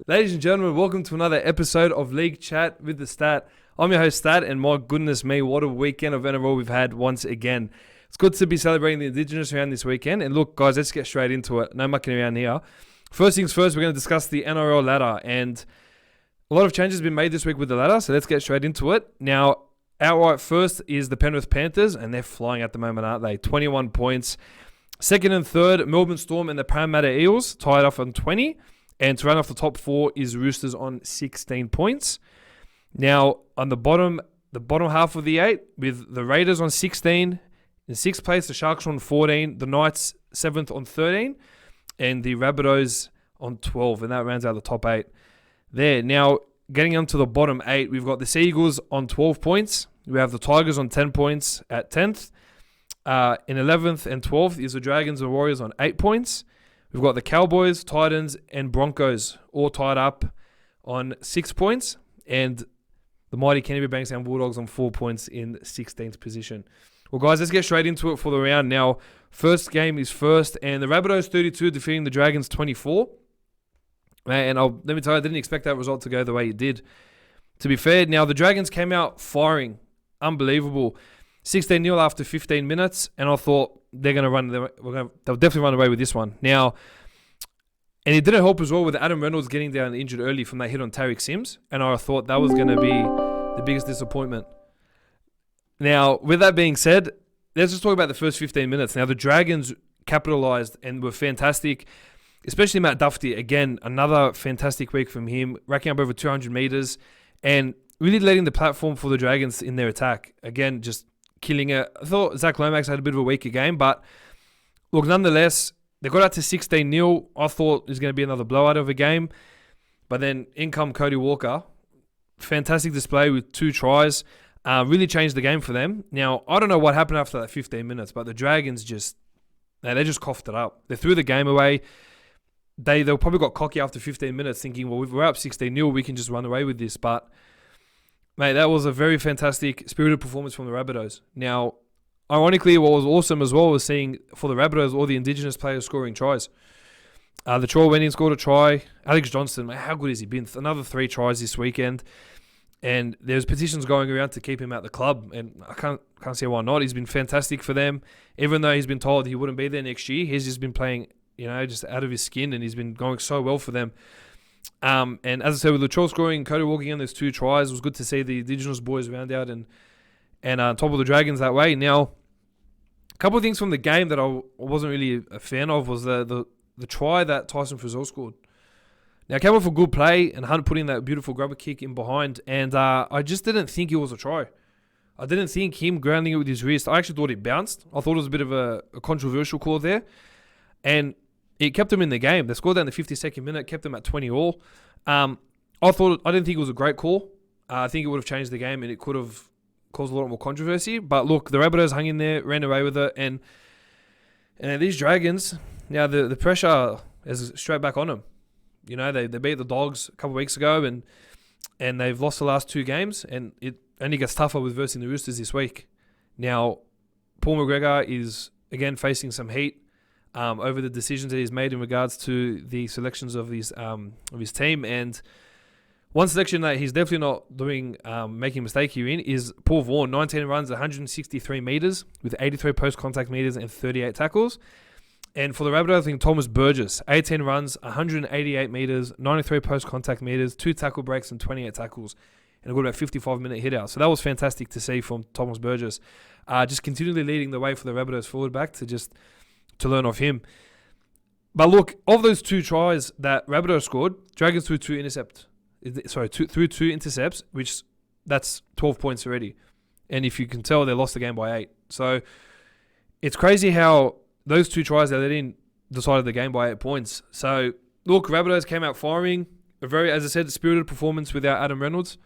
Ladies and gentlemen, welcome to another episode of League Chat with the Stat. I'm your host, Stat, and my goodness me, what a weekend of NRL we've had once again. It's good to be celebrating the Indigenous round this weekend. And look, guys, let's get straight into it. No mucking around here. First things first, we're going to discuss the NRL ladder. And a lot of changes have been made this week with the ladder, so let's get straight into it. Now, outright first is the Penrith Panthers, and they're flying at the moment, aren't they? 21 points. Second and third, Melbourne Storm and the Parramatta Eels tied off on 20. And to run off the top four is Roosters on 16 points. Now, on the bottom half of the eight, with the Raiders on 16. In sixth place, the Sharks on 14. The Knights, 7th on 13. And the Rabbitohs on 12. And that rounds out the top eight there. Now, getting onto the bottom eight, we've got the Seagulls on 12 points. We have the Tigers on 10 points at 10th. In 11th and 12th is the Dragons and Warriors on 8 points. We've got the Cowboys, Titans, and Broncos all tied up on 6 points. And the mighty Canterbury Bankstown Bulldogs on 4 points in 16th position. Well, guys, let's get straight into it for the round. Now, first game is first. And the Rabbitohs 32 defeating the Dragons 24. And let me tell you, I didn't expect that result to go the way it did. To be fair, now the Dragons came out firing. Unbelievable. 16-0 after 15 minutes. And I thought, they'll definitely run away with this one. Now, and it didn't help as well with Adam Reynolds getting down injured early from that hit on Tariq Sims, and I thought that was going to be the biggest disappointment. Now, with that being said, let's just talk about the first 15 minutes. Now, the Dragons capitalised and were fantastic, especially Matt Duffy. Again, another fantastic week from him, racking up over 200 metres and really letting the platform for the Dragons in their attack. Again, just killing it. I thought Zach Lomax had a bit of a weaker game, but look, nonetheless, they got out to 16-0. I thought it was going to be another blowout of a game, but then in come Cody Walker. Fantastic display with 2 tries. Really changed the game for them. Now, I don't know what happened after that 15 minutes, but the Dragons they just coughed it up. They threw the game away. They probably got cocky after 15 minutes thinking, well, we're up 16-0, we can just run away with this, but mate, that was a very fantastic, spirited performance from the Rabbitohs. Now, ironically, what was awesome as well was seeing for the Rabbitohs all the Indigenous players scoring tries. The Troy went in, scored a try. Alex Johnston, mate, how good has he been? Another 3 tries this weekend. And there's petitions going around to keep him at the club, and I can't see why not. He's been fantastic for them. Even though he's been told he wouldn't be there next year, he's just been playing, just out of his skin, and he's been going so well for them. And as I said, with Latrell scoring, Cody walking in, there's 2 tries. It was good to see the Indigenous boys round out and top of the Dragons that way. Now, a couple of things from the game that I wasn't really a fan of was the try that Tyson Frizzell scored. Now, it came off a good play, and Hunt put in that beautiful grubber kick in behind, and I just didn't think it was a try. I didn't think him grounding it with his wrist. I actually thought it bounced. I thought it was a bit of a controversial call there, and it kept them in the game. They scored that in the 52nd minute, kept them at 20 all. I didn't think it was a great call. I think it would have changed the game, and it could have caused a lot more controversy. But look, the Rabbitohs hung in there, ran away with it, and these Dragons, now the pressure is straight back on them. They beat the Dogs a couple of weeks ago, and they've lost the last 2 games, and it only gets tougher with versing the Roosters this week. Now, Paul McGregor is again facing some heat over the decisions that he's made in regards to the selections of his team, and one selection that he's definitely not doing, making a mistake here in, is Paul Vaughan. 19 runs, 163 metres, with 83 post-contact metres and 38 tackles. And for the Rabbitohs, I think Thomas Burgess, 18 runs, 188 metres, 93 post-contact metres, 2 tackle breaks and 28 tackles, and a good about 55-minute hit-out. So that was fantastic to see from Thomas Burgess. Just continually leading the way for the Rabbitohs forward back to learn off him. But look, of those 2 tries that Rabbitohs scored, Dragons threw 2 intercepts, which that's 12 points already. And if you can tell, they lost the game by 8. So it's crazy how those 2 tries they let in decided the game by 8 points. So look, Rabbitohs came out firing. A very, as I said, spirited performance without Adam Reynolds,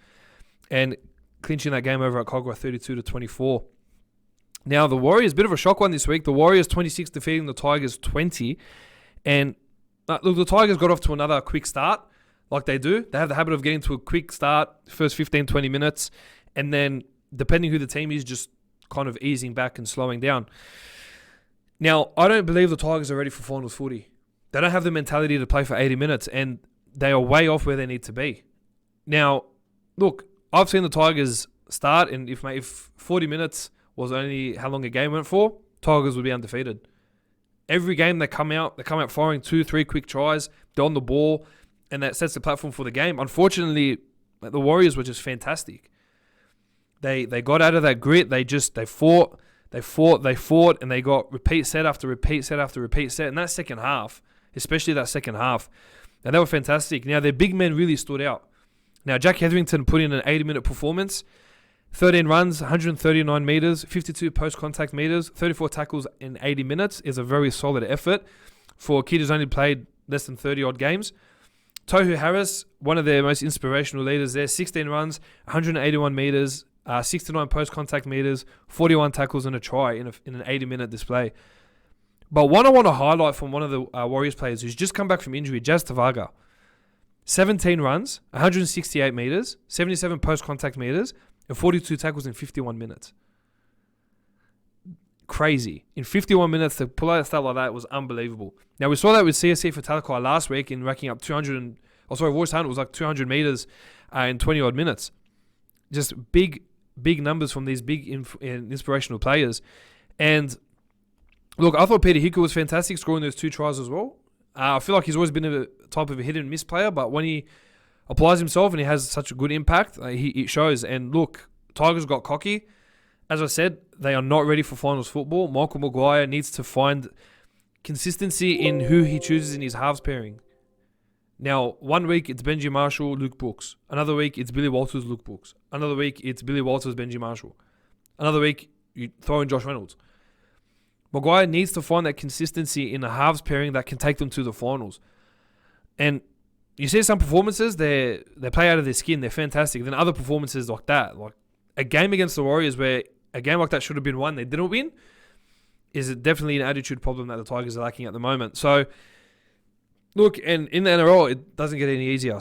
and clinching that game over at Cogra 32-24. Now, the Warriors, bit of a shock one this week. The Warriors 26 defeating the Tigers 20. And look, the Tigers got off to another quick start, like they do. They have the habit of getting to a quick start, first 15, 20 minutes, and then, depending who the team is, just kind of easing back and slowing down. Now, I don't believe the Tigers are ready for finals footy. They don't have the mentality to play for 80 minutes, and they are way off where they need to be. Now, look, I've seen the Tigers start, and if 40 minutes was only how long a game went for, Tigers would be undefeated. Every game they come out firing 2-3 quick tries, they're on the ball, and that sets the platform for the game. Unfortunately, the Warriors were just fantastic. They got out of that grit. They fought, and they got repeat set after repeat set after repeat set. And that second half, especially that second half, and they were fantastic. Now, their big men really stood out. Now, Jack Hetherington put in an 80-minute performance, 13 runs, 139 metres, 52 post-contact metres, 34 tackles in 80 minutes is a very solid effort for a kid who's only played less than 30-odd games. Tohu Harris, one of their most inspirational leaders there, 16 runs, 181 metres, 69 post-contact metres, 41 tackles and a try in an 80-minute display. But one I want to highlight from one of the Warriors players who's just come back from injury, Jazz Tavaga. 17 runs, 168 metres, 77 post-contact metres, and 42 tackles in 51 minutes. Crazy. In 51 minutes to pull out a stat like that was unbelievable. Now, we saw that with CSC for Talakai last week in racking up Royce Hunt was like 200 metres in 20-odd minutes. Just big numbers from these big inspirational players. And look, I thought Peter Hickey was fantastic scoring those 2 tries as well. I feel like he's always been a type of a hit and miss player, but when he applies himself and he has such a good impact, it shows. And look, Tigers got cocky. As I said, they are not ready for finals football. Michael Maguire needs to find consistency in who he chooses in his halves pairing. Now, one week it's Benji Marshall, Luke Brooks. Another week it's Billy Walters, Luke Brooks. Another week it's Billy Walters, Benji Marshall. Another week you throw in Josh Reynolds. Maguire needs to find that consistency in a halves pairing that can take them to the finals. And you see some performances, they play out of their skin. They're fantastic. Then other performances like that, like a game against the Warriors where a game like that should have been won, they didn't win, is definitely an attitude problem that the Tigers are lacking at the moment. So, look, and in the NRL, it doesn't get any easier.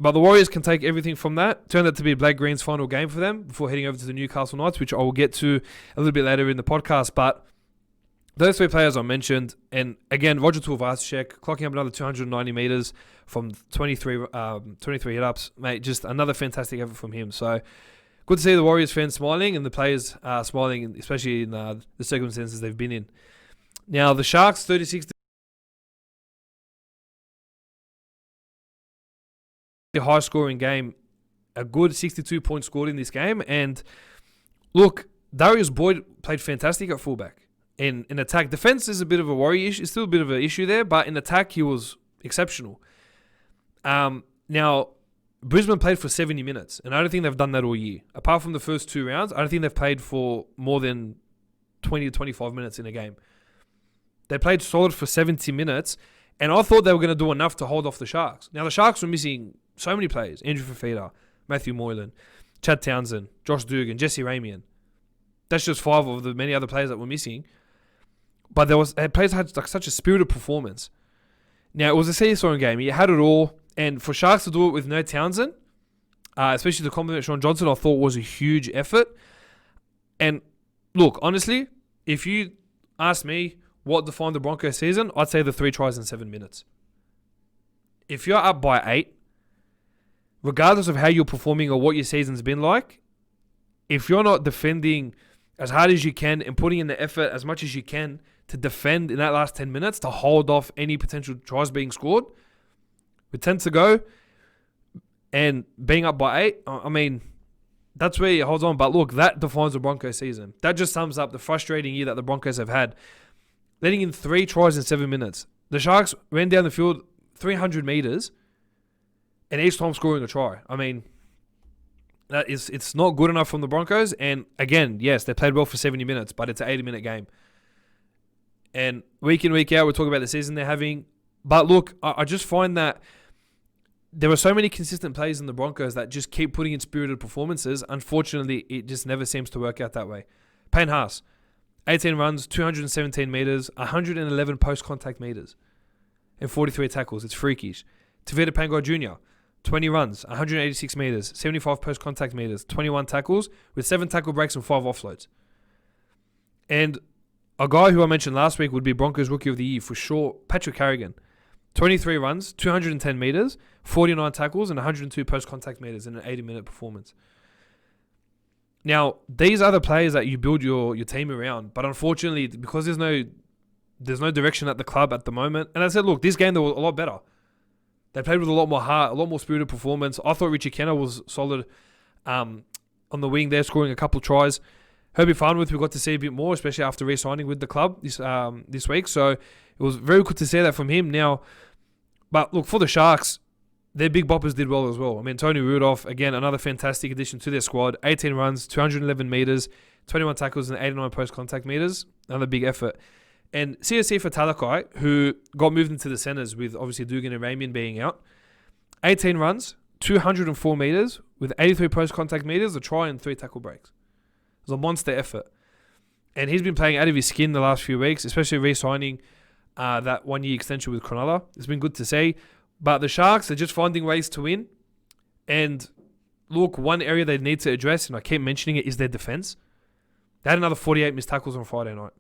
But the Warriors can take everything from that. Turned out to be Blake Green's final game for them before heading over to the Newcastle Knights, which I will get to a little bit later in the podcast. But those 3 players I mentioned, and again, Roger Tuivasa-Sheck clocking up another 290 metres from 23 hit-ups. Mate, just another fantastic effort from him. So, good to see the Warriors fans smiling and the players smiling, especially in the circumstances they've been in. Now, the Sharks, 36 high-scoring game, a good 62 points scored in this game. And look, Darius Boyd played fantastic at fullback. In attack, defense is a bit of a worry issue. It's still a bit of an issue there, but in attack, he was exceptional. Now, Brisbane played for 70 minutes, and I don't think they've done that all year. Apart from the first 2 rounds, I don't think they've played for more than 20 to 25 minutes in a game. They played solid for 70 minutes, and I thought they were going to do enough to hold off the Sharks. Now, the Sharks were missing so many players. Andrew Fafita, Matthew Moylan, Chad Townsend, Josh Dugan, Jesse Ramian. That's just 5 of the many other players that were missing. But players had like such a spirited performance. Now, it was a seesaw game. You had it all. And for Sharks to do it with no Townsend, especially to compliment Sean Johnson, I thought was a huge effort. And look, honestly, if you ask me what defined the Broncos season, I'd say the 3 tries in 7 minutes. If you're up by 8, regardless of how you're performing or what your season's been like, if you're not defending as hard as you can and putting in the effort as much as you can to defend in that last 10 minutes to hold off any potential tries being scored, with 10 to go and being up by 8, I mean, that's where he holds on. But look, that defines the Broncos season. That just sums up the frustrating year that the Broncos have had. Letting in 3 tries in 7 minutes. The Sharks ran down the field 300 metres and each time scoring a try. I mean, it's not good enough from the Broncos. And again, yes, they played well for 70 minutes, but it's an 80-minute game. And week in, week out, we're talking about the season they're having. But look, I just find that there are so many consistent players in the Broncos that just keep putting in spirited performances. Unfortunately, it just never seems to work out that way. Payne Haas, 18 runs, 217 metres, 111 post-contact metres, and 43 tackles. It's freakish. Tavita Pangai Jr., 20 runs, 186 metres, 75 post-contact metres, 21 tackles, with 7 tackle breaks and 5 offloads. And a guy who I mentioned last week would be Broncos Rookie of the Year for sure, Patrick Carrigan. 23 runs, 210 metres, 49 tackles, and 102 post-contact metres in an 80-minute performance. Now, these are the players that you build your team around, but unfortunately, because there's no direction at the club at the moment, and I said, look, this game they were a lot better. They played with a lot more heart, a lot more spirited performance. I thought Richie Kenner was solid on the wing there, scoring a couple of tries. Herbie Farnworth, we got to see a bit more, especially after re-signing with the club this week. So it was very good to see that from him. Now, but look, for the Sharks, their big boppers did well as well. I mean, Tony Rudolph, again, another fantastic addition to their squad. 18 runs, 211 metres, 21 tackles, and 89 post-contact metres. Another big effort. And CSC for Talakai, who got moved into the centres with obviously Dugan and Ramian being out. 18 runs, 204 metres, with 83 post-contact metres, a try and 3 tackle breaks. It was a monster effort. And he's been playing out of his skin the last few weeks, especially re-signing that one-year extension with Cronulla. It's been good to see. But the Sharks are just finding ways to win. And look, one area they need to address, and I keep mentioning it, is their defence. They had another 48 missed tackles on Friday night.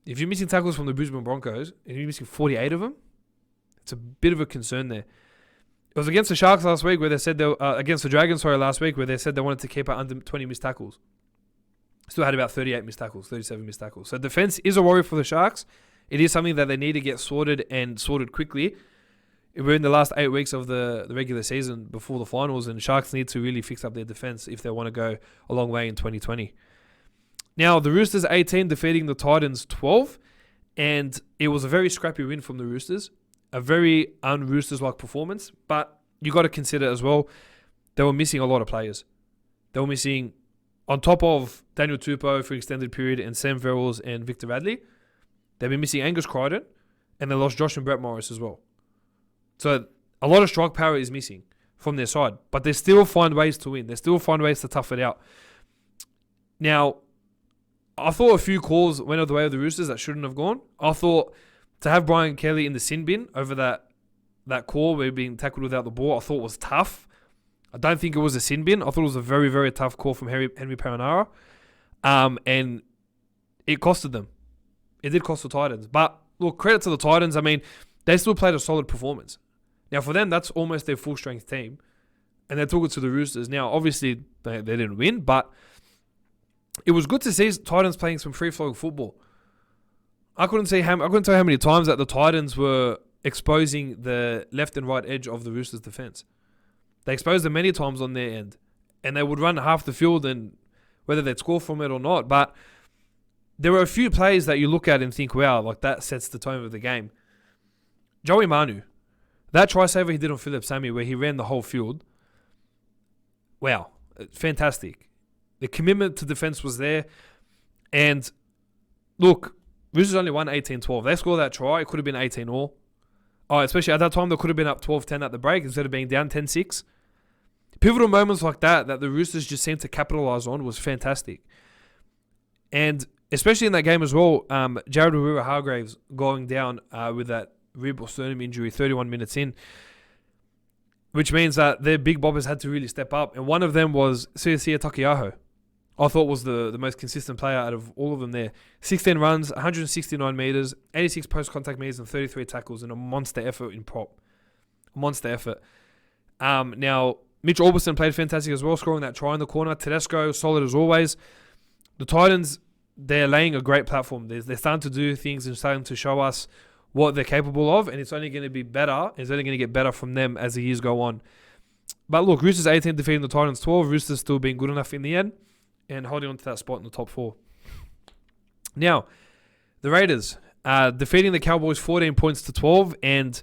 If you're missing tackles from the Brisbane Broncos, and you're missing 48 of them, it's a bit of a concern there. It was against the Sharks last week where they said against the Dragons, last week where they said they wanted to keep it under 20 missed tackles. Still had about 38 missed tackles, 37 missed tackles. So defense is a worry for the Sharks. It is something that they need to get sorted and sorted quickly. We're in the last 8 weeks of the regular season before the finals, and Sharks need to really fix up their defense if they want to go a long way in 2020. Now, the Roosters 18 defeating the Titans 12, and it was a very scrappy win from the Roosters. A very un-Roosters-like performance, but you got to consider as well, they were missing a lot of players. They were missing, on top of Daniel Tupou for an extended period and Sam Verrills and Victor Radley, they've been missing Angus Crichton, and they lost Josh and Brett Morris as well. So a lot of strike power is missing from their side, but they still find ways to win. They still find ways to tough it out. Now, I thought a few calls went the way of the Roosters that shouldn't have gone. I thought to have Brian Kelly in the sin bin over that call where being tackled without the ball, I thought was tough. I don't think it was a sin bin. I thought it was a very, very tough call from Henry Perenara. And it costed them. It did cost the Titans. But look, credit to the Titans. I mean, they still played a solid performance. Now, for them, that's almost their full-strength team. And they took it to the Roosters. Now, obviously, they didn't win, but it was good to see Titans playing some free-flowing football. I couldn't tell you how many times that the Titans were exposing the left and right edge of the Roosters' defense. They exposed them many times on their end. And they would run half the field, and whether they'd score from it or not. But there were a few plays that you look at and think, wow, like that sets the tone of the game. Joey Manu. That try saver he did on Philip Sammy where he ran the whole field. Wow. Fantastic. The commitment to defense was there. And look, Roosters only won 18-12. They scored that try. It could have been 18-all. Oh, especially at that time, they could have been up 12-10 at the break instead of being down 10-6. Pivotal moments like that the Roosters just seemed to capitalise on was fantastic. And especially in that game as well, Jared Waerea-Hargreaves going down with that rib or sternum injury 31 minutes in, which means that their big bobbers had to really step up. And one of them was Suasia Takiaho. I thought was the most consistent player out of all of them there. 16 runs, 169 metres, 86 post-contact metres and 33 tackles in a monster effort in prop. Monster effort. Now, Mitch Orbison played fantastic as well, scoring that try in the corner. Tedesco, solid as always. The Titans, they're laying a great platform. They're starting to do things and starting to show us what they're capable of, and it's only going to be better. It's only going to get better from them as the years go on. But look, Roosters 18 defeating the Titans 12. Roosters still being good enough in the end and holding on to that spot in the top 4. Now, the Raiders defeating the Cowboys 14 points to 12, and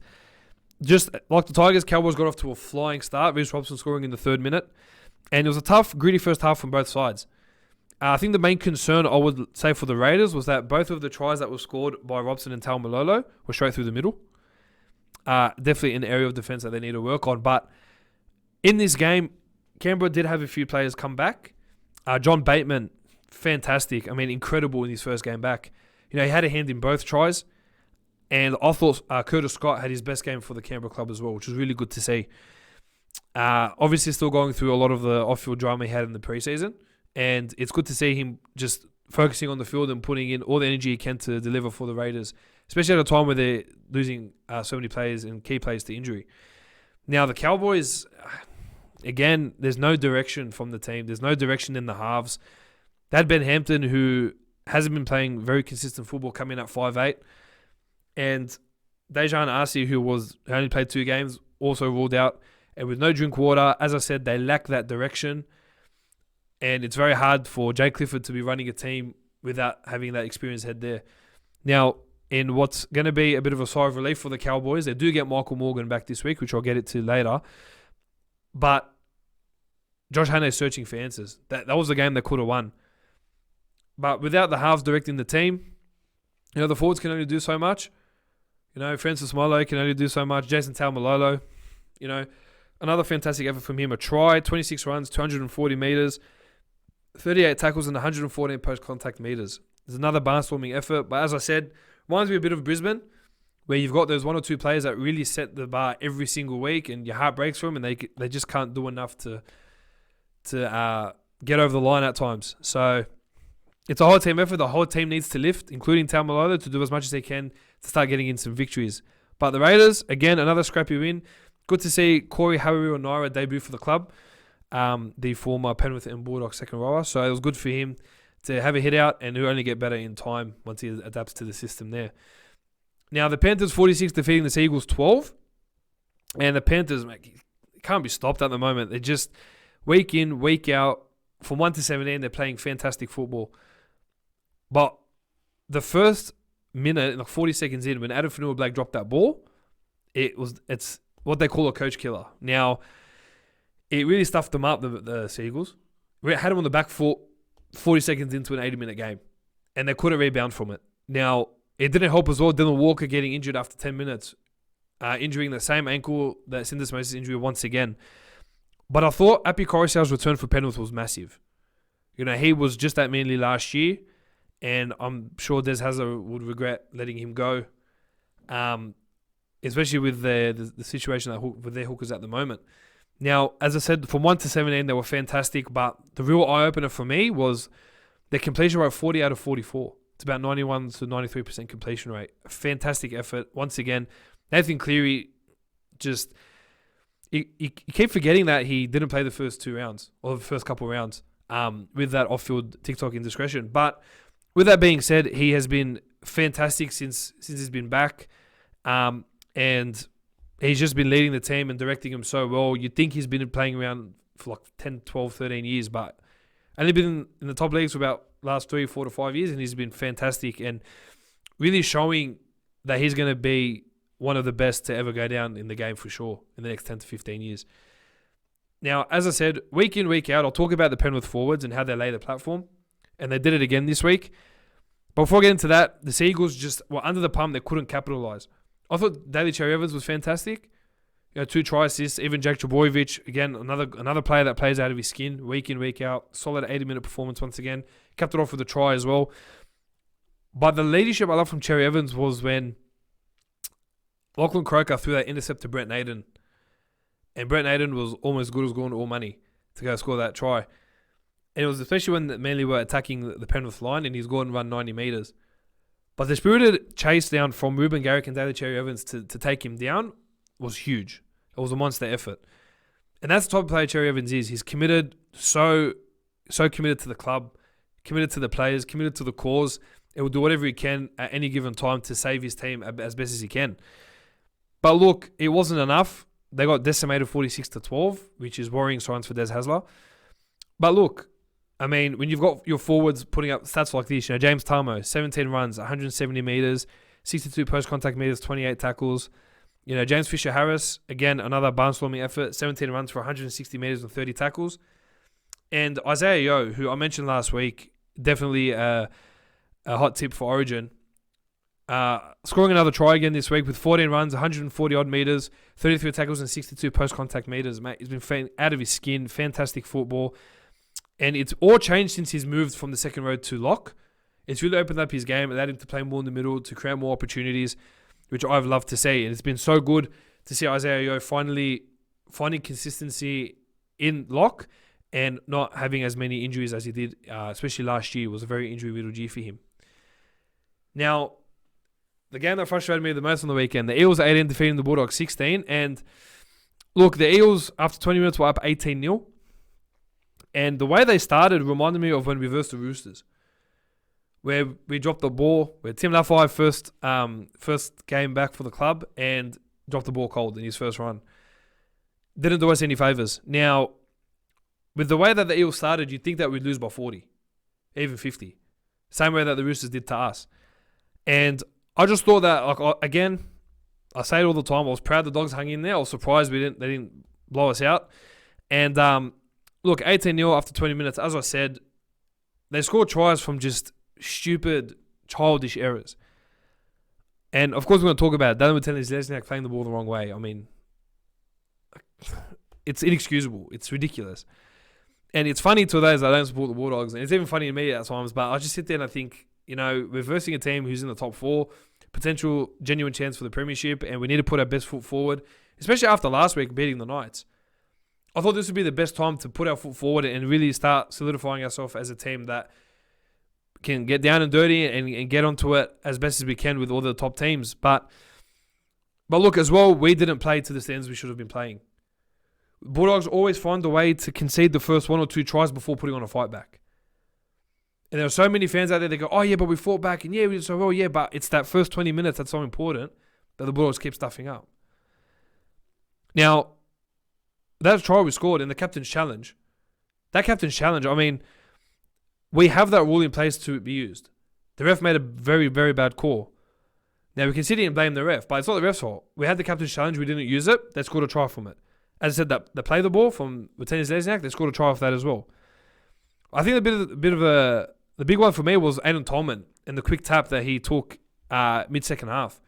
just like the Tigers, Cowboys got off to a flying start. Reece Robson scoring in the 3rd minute, and it was a tough, gritty first half from both sides. I think the main concern I would say for the Raiders was that both of the tries that were scored by Robson and Taumalolo were straight through the middle. Definitely an area of defense that they need to work on. But in this game, Canberra did have a few players come back. John Bateman, fantastic. I mean, incredible in his first game back. You know, he had a hand in both tries. And I thought Curtis Scott had his best game for the Canberra club as well, which was really good to see. Obviously, still going through a lot of the off-field drama he had in the preseason. And it's good to see him just focusing on the field and putting in all the energy he can to deliver for the Raiders, especially at a time where they're losing so many players and key players to injury. Now, the Cowboys, again, there's no direction from the team. There's no direction in the halves. They had Ben Hampton, who hasn't been playing very consistent football, coming at 5'8", and Dejan Arce, who only played 2 games, also ruled out. And with no drink water, as I said, they lack that direction. And it's very hard for Jay Clifford to be running a team without having that experienced head there. Now, in what's going to be a bit of a sigh of relief for the Cowboys, they do get Michael Morgan back this week, which I'll get to later. But Josh Hannay is searching for answers. That was the game they could have won. But without the halves directing the team, the forwards can only do so much. Francis Molo can only do so much. Jason Taumalolo, another fantastic effort from him. A try, 26 runs, 240 meters, 38 tackles, and 114 post-contact meters. There's another barnstorming effort. But as I said, reminds me a bit of Brisbane, where you've got those 1 or 2 players that really set the bar every single week, and your heart breaks for them, and they just can't do enough to get over the line at times. So it's a whole team effort. The whole team needs to lift, including Taumalolo, to do as much as they can to start getting in some victories. But the Raiders, again, another scrappy win. Good to see Corey Hawiru-Naira debut for the club, the former Penrith and Bulldogs second rower. So it was good for him to have a hit out, and he'll only get better in time once he adapts to the system there. Now, the Panthers 46 defeating the Seagulls 12. And the Panthers, can't be stopped at the moment. They're just week in, week out, from 1 to 17, they're playing fantastic football. But the first minute, like 40 seconds in, when Adam Fanua-Blake dropped that ball, it's what they call a coach killer. Now, it really stuffed them up, the Seagulls. We had them on the back foot 40 seconds into an 80-minute game, and they couldn't rebound from it. Now, it didn't help as well. Dylan Walker getting injured after 10 minutes, injuring the same ankle that syndesmosis injury once again. But I thought Api Koroisau's return for Penrith was massive. He was just at Manly last year, and I'm sure Des Hasler would regret letting him go, especially with the situation with their hookers at the moment. Now, as I said, from 1 to 17, they were fantastic, but the real eye-opener for me was their completion rate 40 out of 44. It's about 91 to 93% completion rate. A fantastic effort. Once again, Nathan Cleary just... You keep forgetting that he didn't play the first 2 rounds, or the first couple rounds, with that off-field TikTok indiscretion. But with that being said, he has been fantastic since he's been back, and he's just been leading the team and directing them so well. You'd think he's been playing around for like 10, 12, 13 years, but only been in the top leagues for about last 3, 4 to 5 years, and he's been fantastic and really showing that he's going to be one of the best to ever go down in the game for sure in the next 10 to 15 years. Now, as I said, week in, week out, I'll talk about the Penrith forwards and how they lay the platform, and they did it again this week. But before I get into that, the Seagulls just were under the pump. They couldn't capitalise. I thought Daly Cherry-Evans was fantastic. 2 try assists. Even Jake Trbojevic, again, another player that plays out of his skin week in, week out. Solid 80-minute performance once again. Capped it off with a try as well. But the leadership I love from Cherry-Evans was when Lachlan Croker threw that intercept to Brent Naden. And Brent Naden was almost good as going to all money to go score that try. And it was especially when Manly were attacking the Penrith line and he's going to run 90 metres. But the spirited chase down from Ruben Garrick and Daly Cherry-Evans to take him down was huge. It was a monster effort. And that's the type of player Cherry-Evans is. He's committed, so committed to the club, committed to the players, committed to the cause. He will do whatever he can at any given time to save his team as best as he can. But look, it wasn't enough. They got decimated 46-12, which is worrying signs for Des Hasler. But look, I mean, when you've got your forwards putting up stats like this, James Tarmo, 17 runs, 170 metres, 62 post-contact metres, 28 tackles. James Fisher-Harris, again, another barnstorming effort, 17 runs for 160 metres and 30 tackles. And Isaiah Yeo, who I mentioned last week, definitely a hot tip for Origin. Scoring another try again this week with 14 runs, 140-odd metres, 33 tackles and 62 post-contact metres. Mate, he's been out of his skin, fantastic football. And it's all changed since he's moved from the second row to lock. It's really opened up his game, allowed him to play more in the middle, to create more opportunities, which I've loved to see. And it's been so good to see Isaiah Yeo finally finding consistency in lock and not having as many injuries as he did, especially last year, was a very injury-riddled year for him. Now, the game that frustrated me the most on the weekend, the Eels 18 defeating the Bulldogs 16, and look, the Eels, after 20 minutes, were up 18-0, and the way they started reminded me of when we versed the Roosters, where we dropped the ball, where Tim Lafai first game back for the club, and dropped the ball cold in his first run. Didn't do us any favours. Now, with the way that the Eels started, you'd think that we'd lose by 40, even 50. Same way that the Roosters did to us. And I just thought that, again, I say it all the time, I was proud the Dogs hung in there. I was surprised they didn't blow us out. And look, 18-0 after 20 minutes, as I said, they scored tries from just stupid, childish errors. And, of course, we're going to talk about Dallin Watene-Zelezniak playing the ball the wrong way. I mean, it's inexcusable. It's ridiculous. And it's funny to those that don't support the Bulldogs, and it's even funny to me at times, but I just sit there and I think, we're versing a team who's in the top 4, potential genuine chance for the premiership, and we need to put our best foot forward, especially after last week beating the Knights. I thought this would be the best time to put our foot forward and really start solidifying ourselves as a team that can get down and dirty and get onto it as best as we can with all the top teams. But look, as well, we didn't play to the standards we should have been playing. Bulldogs always find a way to concede the first 1 or 2 tries before putting on a fight back. And there are so many fans out there that go, oh yeah, but we fought back, and yeah, we did so well, yeah, but it's that first 20 minutes that's so important that the Bulldogs keep stuffing up. Now, that try we scored in the captain's challenge, I mean, we have that rule in place to be used. The ref made a very, very bad call. Now, we can sit here and blame the ref, but it's not the ref's fault. We had the captain's challenge, we didn't use it, they scored a try from it. As I said, that they play the ball from Watene-Zelezniak, they scored a try off that as well. I think the big one for me was Aiden Tolman and the quick tap that he took mid-second half.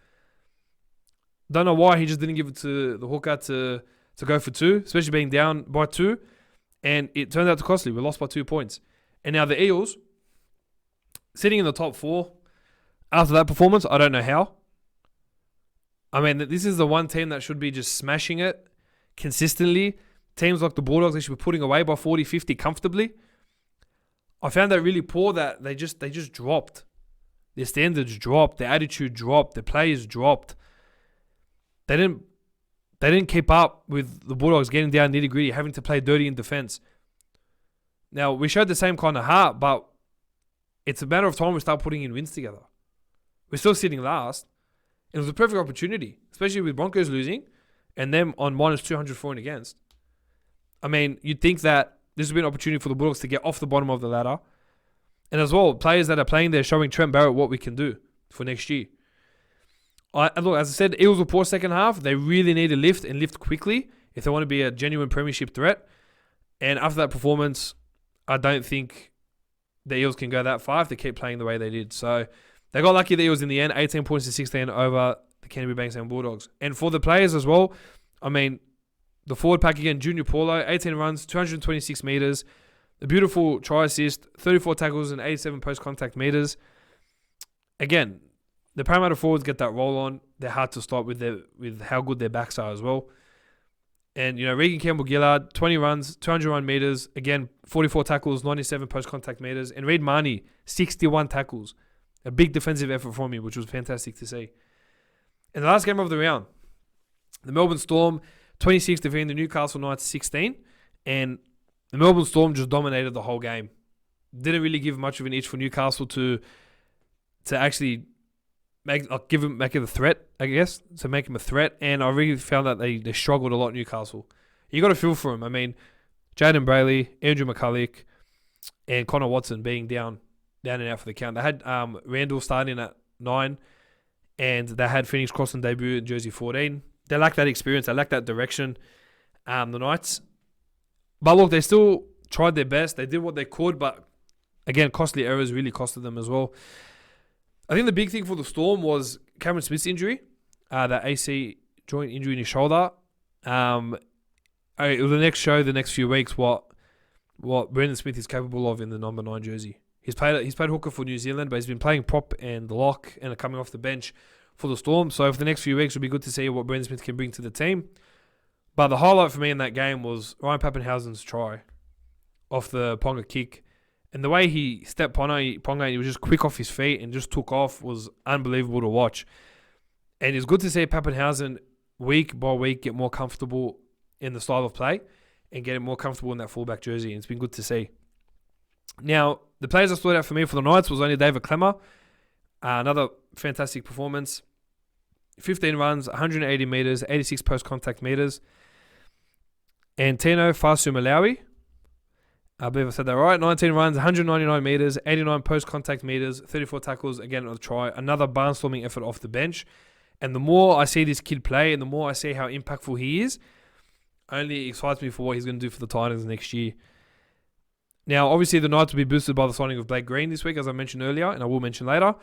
Don't know why he just didn't give it to the hooker to go for 2, especially being down by 2. And it turned out to costly. We lost by 2 points. And now the Eels, sitting in the top 4, after that performance, I don't know how. I mean, this is the one team that should be just smashing it consistently. Teams like the Bulldogs, they should be putting away by 40, 50 comfortably. I found that really poor that they just dropped. Their standards dropped. Their attitude dropped. Their players dropped. They didn't keep up with the Bulldogs getting down nitty-gritty, having to play dirty in defence. Now, we showed the same kind of heart, but it's a matter of time we start putting in wins together. We're still sitting last. It was a perfect opportunity, especially with Broncos losing and them on minus 200 for and against. I mean, you'd think that this would be an opportunity for the Bulldogs to get off the bottom of the ladder. And as well, players that are playing there showing Trent Barrett what we can do for next year. Look, as I said, Eels were poor second half. They really need to lift and lift quickly if they want to be a genuine premiership threat. And after that performance, I don't think the Eels can go that far if they keep playing the way they did. So they got lucky, the Eels, in the end, 18 points to 16 over the Canterbury Bankstown Bulldogs. And for the players as well, I mean, the forward pack again, Junior Paulo, 18 runs, 226 metres, a beautiful try assist, 34 tackles and 87 post-contact metres. Again, the Parramatta forwards get that roll on. They're hard to stop with how good their backs are as well. And, Regan Campbell-Gillard, 20 runs, 201 metres. Again, 44 tackles, 97 post-contact metres. And Reid Marnie, 61 tackles. A big defensive effort from him, which was fantastic to see. And the last game of the round, the Melbourne Storm, 26 defeating the Newcastle Knights 16. And the Melbourne Storm just dominated the whole game. Didn't really give much of an itch for Newcastle to actually make it a threat, I guess, to make him a threat. And I really found that they struggled a lot, Newcastle. You got to feel for him. I mean, Jaden Brayley, Andrew McCulloch, and Connor Watson being down and out for the count. They had Randall starting at 9, and they had Phoenix Cross on debut in jersey 14. They lack that experience. They lack that direction, the Knights. But look, they still tried their best. They did what they could, but again, costly errors really costed them as well. I think the big thing for the Storm was Cameron Smith's injury, that AC joint injury in his shoulder. It was the next few weeks, what Brendan Smith is capable of in the number 9 jersey. He's played hooker for New Zealand, but he's been playing prop and lock and coming off the bench for the Storm. So for the next few weeks, it'll be good to see what Brendan Smith can bring to the team. But the highlight for me in that game was Ryan Pappenhausen's try. off the Ponga kick. And the way he stepped Ponga, he was just quick off his feet and just took off was unbelievable to watch. And it's good to see Pappenhausen week by week get more comfortable in the style of play and get more comfortable in that fullback jersey. And it's been good to see. Now, the players that stood out for me for the Knights was only David Clemmer. Another fantastic performance. 15 runs, 180 metres, 86 post-contact metres. And Tino Fasu Malawi, I believe I said that right. 19 runs, 199 metres, 89 post-contact metres, 34 tackles, again on the try. Another barnstorming effort off the bench. And the more I see this kid play and the more I see how impactful he is, only excites me for what he's going to do for the Titans next year. Now, obviously, the Knights will be boosted by the signing of Blake Green this week, as I mentioned earlier, and I will mention later,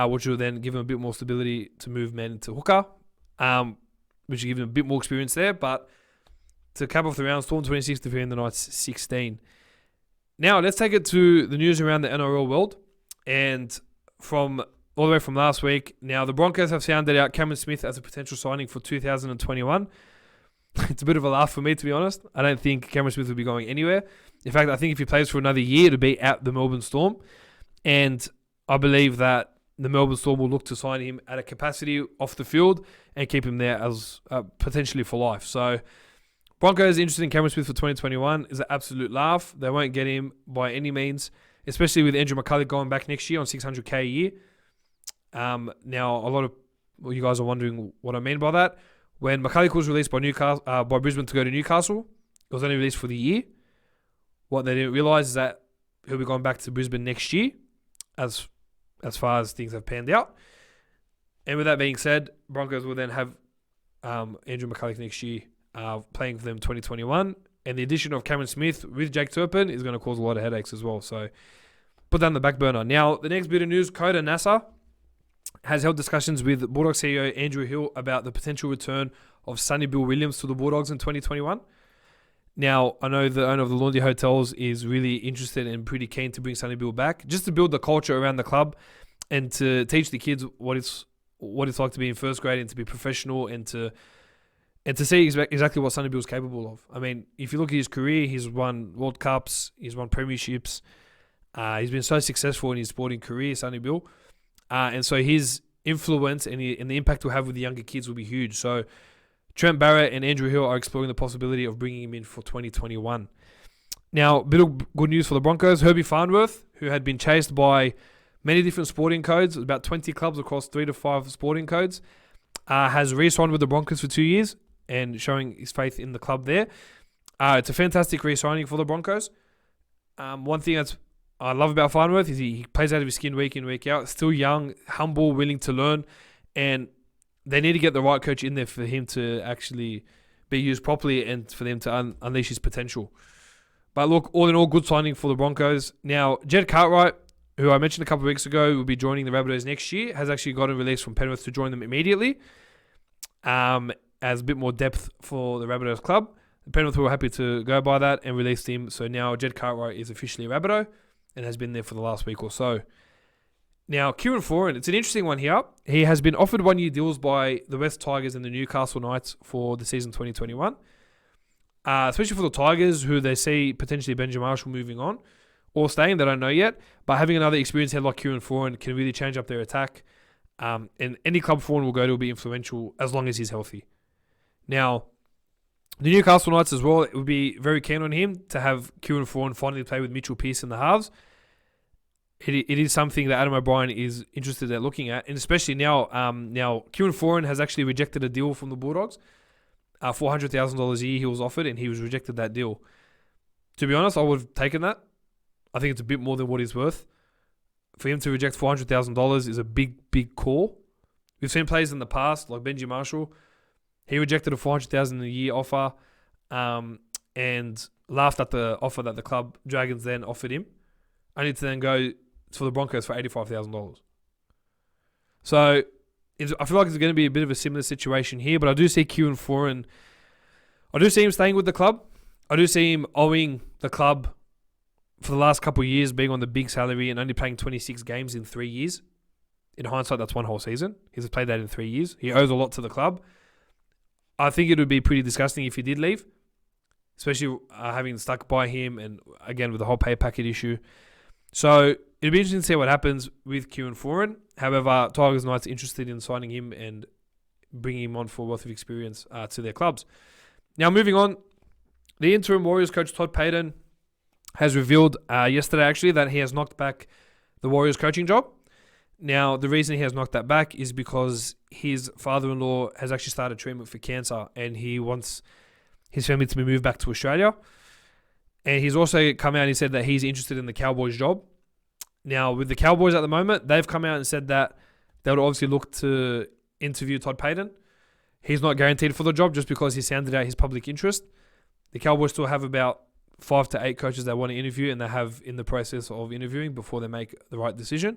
which will then give him a bit more stability to move men to hooker, which will give him a bit more experience there. But to cap off the round, Storm 26 defeating the Knights 16. Now, let's take it to the news around the NRL world. And from all the way from last week, now the Broncos have sounded out Cameron Smith as a potential signing for 2021. It's a bit of a laugh for me, to be honest. I don't think Cameron Smith will be going anywhere. In fact, I think if he plays for another year, it'll be at the Melbourne Storm. And I believe that the Melbourne Storm will look to sign him at a capacity off the field and keep him there as potentially for life. So Broncos interested in Cameron Smith for 2021 is an absolute laugh. They won't get him by any means, especially with Andrew McCullough going back next year on $600K a year. Now, a lot of you guys are wondering what I mean by that. When McCullough was released by Brisbane to go to Newcastle, it was only released for the year. What they didn't realise is that he'll be going back to Brisbane next year, as far as things have panned out. And with that being said, Broncos will then have Andrew McCullough next year playing for them 2021. And the addition of Cameron Smith with Jake Turpin is going to cause a lot of headaches as well. So put that on the back burner. Now, the next bit of news, Coda NASA has held discussions with Bulldogs CEO Andrew Hill about the potential return of Sonny Bill Williams to the Bulldogs in 2021. Now, I know the owner of the Laundry Hotels is really interested and pretty keen to bring Sonny Bill back, just to build the culture around the club and to teach the kids what it's like to be in first grade and to be professional and to see exactly what Sonny Bill's capable of. I mean, if you look at his career, he's won World Cups, he's won premierships, he's been so successful in his sporting career, Sonny Bill. And so his influence and the impact he'll have with the younger kids will be huge. So Trent Barrett and Andrew Hill are exploring the possibility of bringing him in for 2021. Now, a bit of good news for the Broncos. Herbie Farnworth, who had been chased by many different sporting codes, about 20 clubs across 3 to 5 sporting codes, has re-signed with the Broncos for 2 years and showing his faith in the club there. It's a fantastic re-signing for the Broncos. One thing I love about Farnworth is he plays out of his skin week in, week out. Still young, humble, willing to learn. And they need to get the right coach in there for him to actually be used properly and for them to unleash his potential. But look, all in all, good signing for the Broncos. Now, Jed Cartwright, who I mentioned a couple of weeks ago will be joining the Rabbitohs next year, has actually gotten released from Penrith to join them immediately as a bit more depth for the Rabbitohs club. Penrith were happy to go by that and released him. So now Jed Cartwright is officially a Rabbitoh and has been there for the last week or so. Now, Kieran Foran, it's an interesting one here. He has been offered 1-year deals by the West Tigers and the Newcastle Knights for the season 2021. Especially for the Tigers, who they see potentially Benjamin Marshall moving on or staying, they don't know yet. But having another experienced head like Kieran Foran can really change up their attack. And any club Foran will go to will be influential as long as he's healthy. Now, the Newcastle Knights as well, it would be very keen on him to have Kieran Foran finally play with Mitchell Pearce in the halves. It is something that Adam O'Brien is interested in looking at, and especially now. Now, Kieran Foran has actually rejected a deal from the Bulldogs. $400,000 a year he was offered, and he was rejected that deal. To be honest, I would have taken that. I think it's a bit more than what he's worth. For him to reject $400,000 is a big, big call. We've seen players in the past, like Benji Marshall. He rejected a $400,000 a year offer and laughed at the offer that the club Dragons then offered him. Only to then go for the Broncos for $85,000. So I feel like it's going to be a bit of a similar situation here, but I do see Kieran Foran. I do see him staying with the club. I do see him owing the club for the last couple of years, being on the big salary and only playing 26 games in 3 years. In hindsight, that's one whole season. He's played that in 3 years. He owes a lot to the club. I think it would be pretty disgusting if he did leave. especially having stuck by him and, again, with the whole pay packet issue. So it'll be interesting to see what happens with Kieran Foran. However, Tigers Knights are interested in signing him and bringing him on for a wealth of experience to their clubs. Now, moving on, the interim Warriors coach Todd Payten has revealed yesterday, actually, that he has knocked back the Warriors coaching job. Now, the reason he has knocked that back is because his father-in-law has actually started treatment for cancer and he wants his family to be moved back to Australia. And he's also come out and he said that he's interested in the Cowboys job. Now, with the Cowboys at the moment, they've come out and said that they would obviously look to interview Todd Payten. He's not guaranteed for the job just because he sounded out his public interest. The Cowboys still have about 5 to 8 coaches they want to interview, and they have in the process of interviewing before they make the right decision.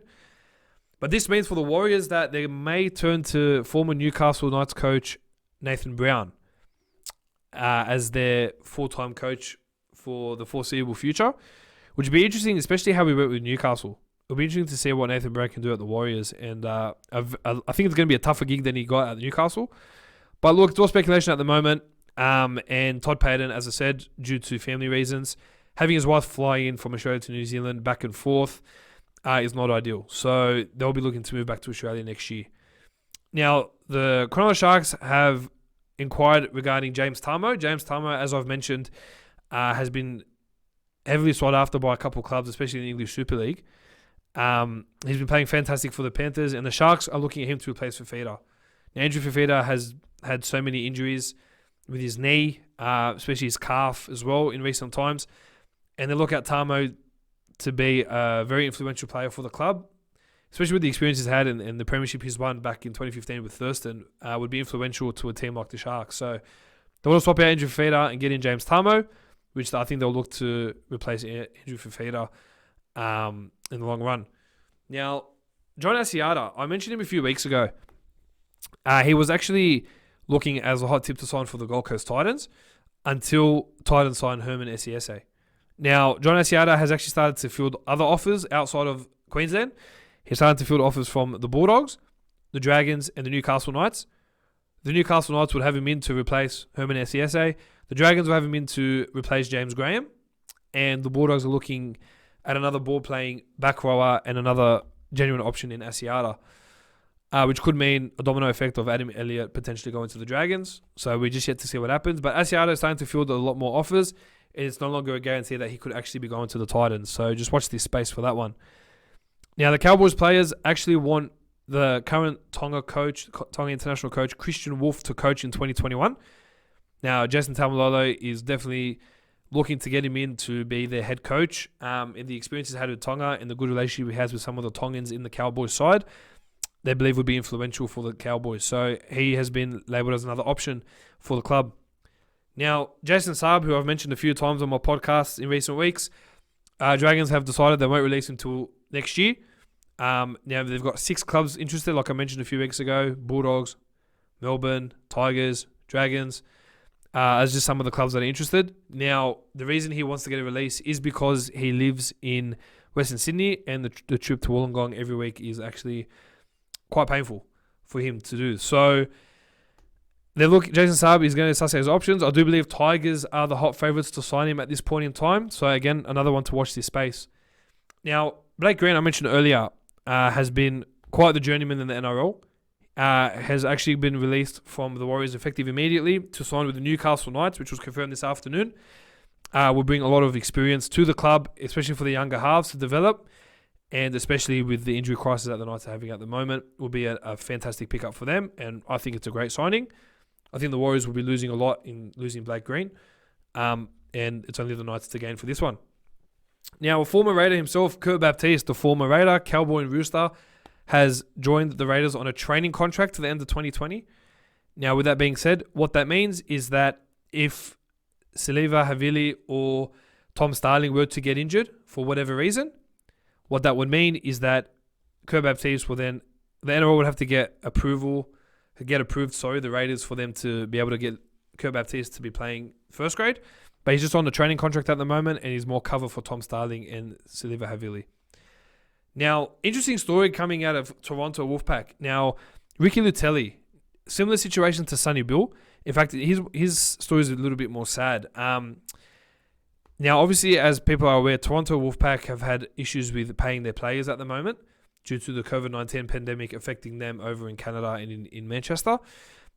But this means for the Warriors that they may turn to former Newcastle Knights coach Nathan Brown as their full-time coach for the foreseeable future, which would be interesting, especially how we went with Newcastle. It'll be interesting to see what Nathan Brown can do at the Warriors, and I think it's going to be a tougher gig than he got at Newcastle. But look, it's all speculation at the moment, and Todd Payten, as I said, due to family reasons, having his wife fly in from Australia to New Zealand back and forth is not ideal. So they'll be looking to move back to Australia next year. Now, the Cronulla Sharks have inquired regarding James Tarmo. James Tarmo, as I've mentioned, has been heavily sought after by a couple of clubs, especially in the English Super League. He's been playing fantastic for the Panthers, and the Sharks are looking at him to replace Fifita. Now, Andrew Fifita has had so many injuries with his knee, especially his calf as well in recent times, and they look at Tarmo to be a very influential player for the club, especially with the experience he's had and the premiership he's won back in 2015 with Thurston, would be influential to a team like the Sharks. So they want to swap out Andrew Fifita and get in James Tarmo, which I think they'll look to replace Andrew Fifita in the long run. Now, John Asiata, I mentioned him a few weeks ago. He was actually looking as a hot tip to sign for the Gold Coast Titans until Titans signed Herman Esiese. Now, John Asiata has actually started to field other offers outside of Queensland. He's started to field offers from the Bulldogs, the Dragons, and the Newcastle Knights. The Newcastle Knights would have him in to replace Herman Esiese. The Dragons will have him in to replace James Graham. And the Bulldogs are looking at another ball-playing back rower and another genuine option in Asiata, which could mean a domino effect of Adam Elliott potentially going to the Dragons. So we're just yet to see what happens. But Asiata is starting to field a lot more offers. And it's no longer a guarantee that he could actually be going to the Titans. So just watch this space for that one. Now, the Cowboys players actually want the current Tonga international coach, Christian Wolf, to coach in 2021. Now, Jason Taumalolo is definitely looking to get him in to be their head coach. And the experience he's had with Tonga and the good relationship he has with some of the Tongans in the Cowboys side, they believe would be influential for the Cowboys. So he has been labelled as another option for the club. Now, Jason Saab, who I've mentioned a few times on my podcast in recent weeks, Dragons have decided they won't release him until next year. Now, they've got 6 clubs interested, like I mentioned a few weeks ago: Bulldogs, Melbourne, Tigers, Dragons, as just some of the clubs that are interested. Now, the reason he wants to get a release is because he lives in Western Sydney, and the trip to Wollongong every week is actually quite painful for him to do. So Jason Saab is going to suss out his options. I do believe Tigers are the hot favourites to sign him at this point in time. So again, another one to watch this space. Now, Blake Green, I mentioned earlier, has been quite the journeyman in the NRL. Has actually been released from the Warriors effective immediately to sign with the Newcastle Knights, which was confirmed this afternoon. Will bring a lot of experience to the club, especially for the younger halves to develop. And especially with the injury crisis that the Knights are having at the moment, will be a fantastic pickup for them. And I think it's a great signing. I think the Warriors will be losing a lot in losing Blake Green. And it's only the Knights to gain for this one. Now, a former Raider himself, Kurt Baptiste, the former Raider, Cowboy and Rooster, has joined the Raiders on a training contract to the end of 2020. Now, with that being said, what that means is that if Siliva Havili or Tom Starling were to get injured for whatever reason, what that would mean is that Kurt Baptiste will then, the NRL would have to get approved, the Raiders, for them to be able to get Kurt Baptiste to be playing first grade. But he's just on the training contract at the moment, and he's more cover for Tom Starling and Siliva Havili. Now, interesting story coming out of Toronto Wolfpack. Now, Ricky Lutelli similar situation to Sonny Bill. In fact, his story is a little bit more sad. Now, obviously, as people are aware, Toronto Wolfpack have had issues with paying their players at the moment due to the COVID-19 pandemic affecting them over in Canada and in Manchester.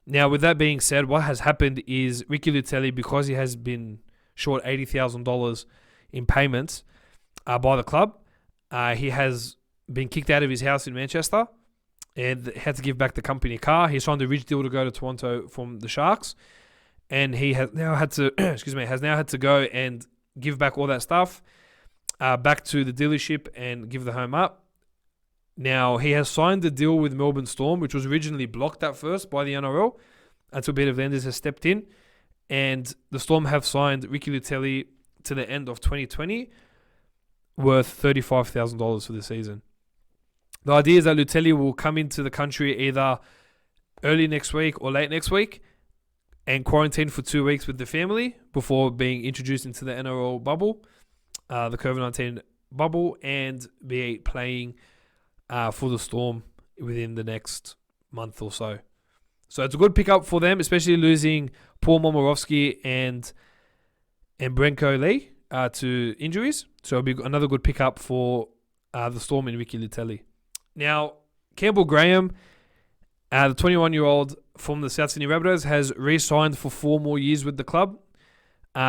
Now, with that being said, what has happened is Ricky Lutelli, because he has been short $80,000 in payments by the club, he has been kicked out of his house in Manchester and had to give back the company car. He signed a rich deal to go to Toronto from the Sharks, and he has now had to go and give back all that stuff back to the dealership and give the home up. Now, he has signed the deal with Melbourne Storm, which was originally blocked at first by the NRL until Peter V'landers has stepped in. And the Storm have signed Ricky Lutelli to the end of 2020, worth $35,000 for the season. The idea is that Lutelli will come into the country either early next week or late next week and quarantine for 2 weeks with the family before being introduced into the NRL bubble, the COVID-19 bubble, and be playing for the Storm within the next month or so. So it's a good pickup for them, especially losing Paul Momirovski and Brenko Lee to injuries. So it'll be another good pickup for the Storm and Ricky Lutelli. Now, Campbell Graham, the 21-year-old from the South Sydney Rabbitohs, has re-signed for 4 more years with the club.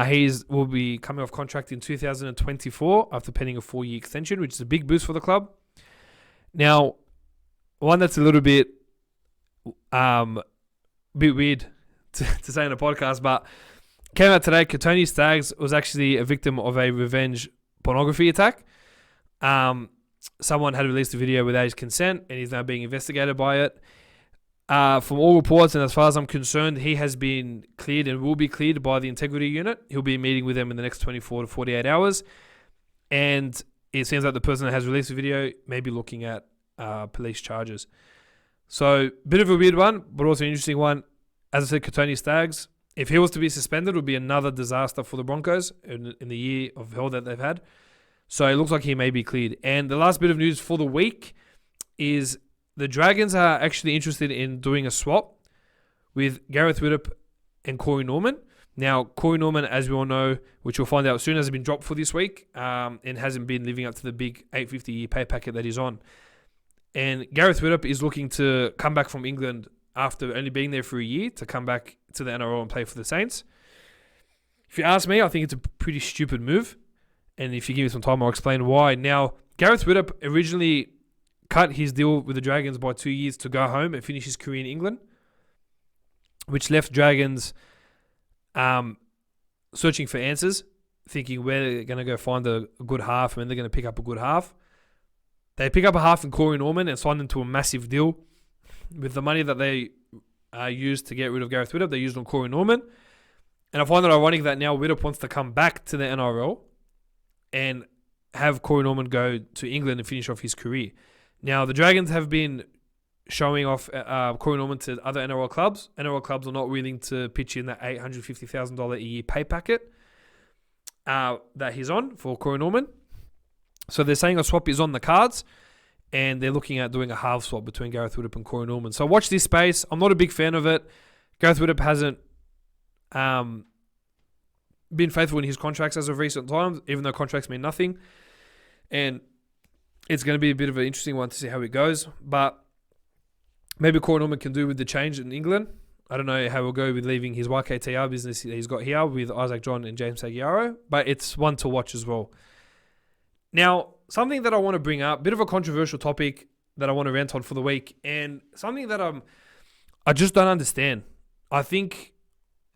He will be coming off contract in 2024 after penning a 4-year extension, which is a big boost for the club. Now, one that's a little bit weird to say in a podcast, but came out today, Katoni Staggs was actually a victim of a revenge pornography attack. Someone had released a video without his consent, and he's now being investigated by it. From all reports, and as far as I'm concerned, he has been cleared and will be cleared by the integrity unit. He'll be meeting with them in the next 24 to 48 hours. And it seems like the person that has released the video may be looking at police charges. So, bit of a weird one, but also an interesting one. As I said, Katoni Staggs, if he was to be suspended, it would be another disaster for the Broncos in the year of hell that they've had. So, it looks like he may be cleared. And the last bit of news for the week is the Dragons are actually interested in doing a swap with Gareth Widdop and Corey Norman. Now, Corey Norman, as we all know, which we'll find out soon, has been dropped for this week and hasn't been living up to the big $850 pay packet that he's on. And Gareth Widdop is looking to come back from England after only being there for a year to come back to the NRL and play for the Saints. If you ask me, I think it's a pretty stupid move. And if you give me some time, I'll explain why. Now, Gareth Widdop originally cut his deal with the Dragons by 2 years to go home and finish his career in England, which left Dragons searching for answers, thinking where they're going to go find a good half, and they're going to pick up a good half. They pick up a half in Corey Norman and sign him to a massive deal. With the money that they used to get rid of Gareth Widdop, they used on Corey Norman. And I find it ironic that now Widdop wants to come back to the NRL and have Corey Norman go to England and finish off his career. Now, the Dragons have been showing off Corey Norman to other NRL clubs. NRL clubs are not willing to pitch in that $850,000 a year pay packet that he's on for Corey Norman. So they're saying a swap is on the cards, and they're looking at doing a half swap between Gareth Widdop and Corey Norman. So watch this space. I'm not a big fan of it. Gareth Widdop hasn't been faithful in his contracts as of recent times, even though contracts mean nothing. And it's going to be a bit of an interesting one to see how it goes. But maybe Corey Norman can do with the change in England. I don't know how he'll go with leaving his YKTR business that he's got here with Isaac John and James Aguiaro. But it's one to watch as well. Now, something that I want to bring up, bit of a controversial topic that I want to rant on for the week, and something that I just don't understand. I think,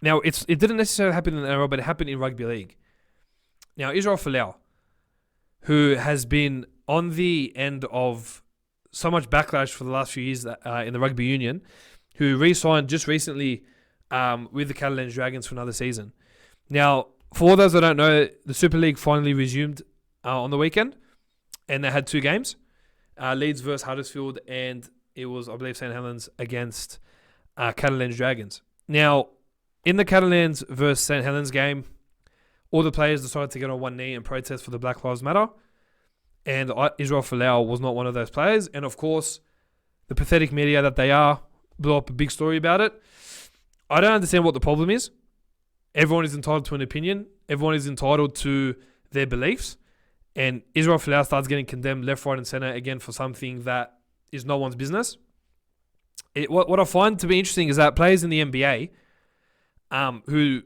now it didn't necessarily happen in the NRL, but it happened in rugby league. Now, Israel Folau, who has been on the end of so much backlash for the last few years in the rugby union, who re-signed just recently with the Catalan Dragons for another season. Now, for those that don't know, the Super League finally resumed on the weekend, and they had 2 games, Leeds versus Huddersfield, and it was, I believe, St. Helens against Catalans Dragons. Now, in the Catalans versus St. Helens game, all the players decided to get on one knee and protest for the Black Lives Matter, and Israel Folau was not one of those players. And of course, the pathetic media that they are blew up a big story about it. I don't understand what the problem is. Everyone is entitled to an opinion. Everyone is entitled to their beliefs. And Israel Folau starts getting condemned left, right, and center again for something that is no one's business. What I find to be interesting is that players in the NBA who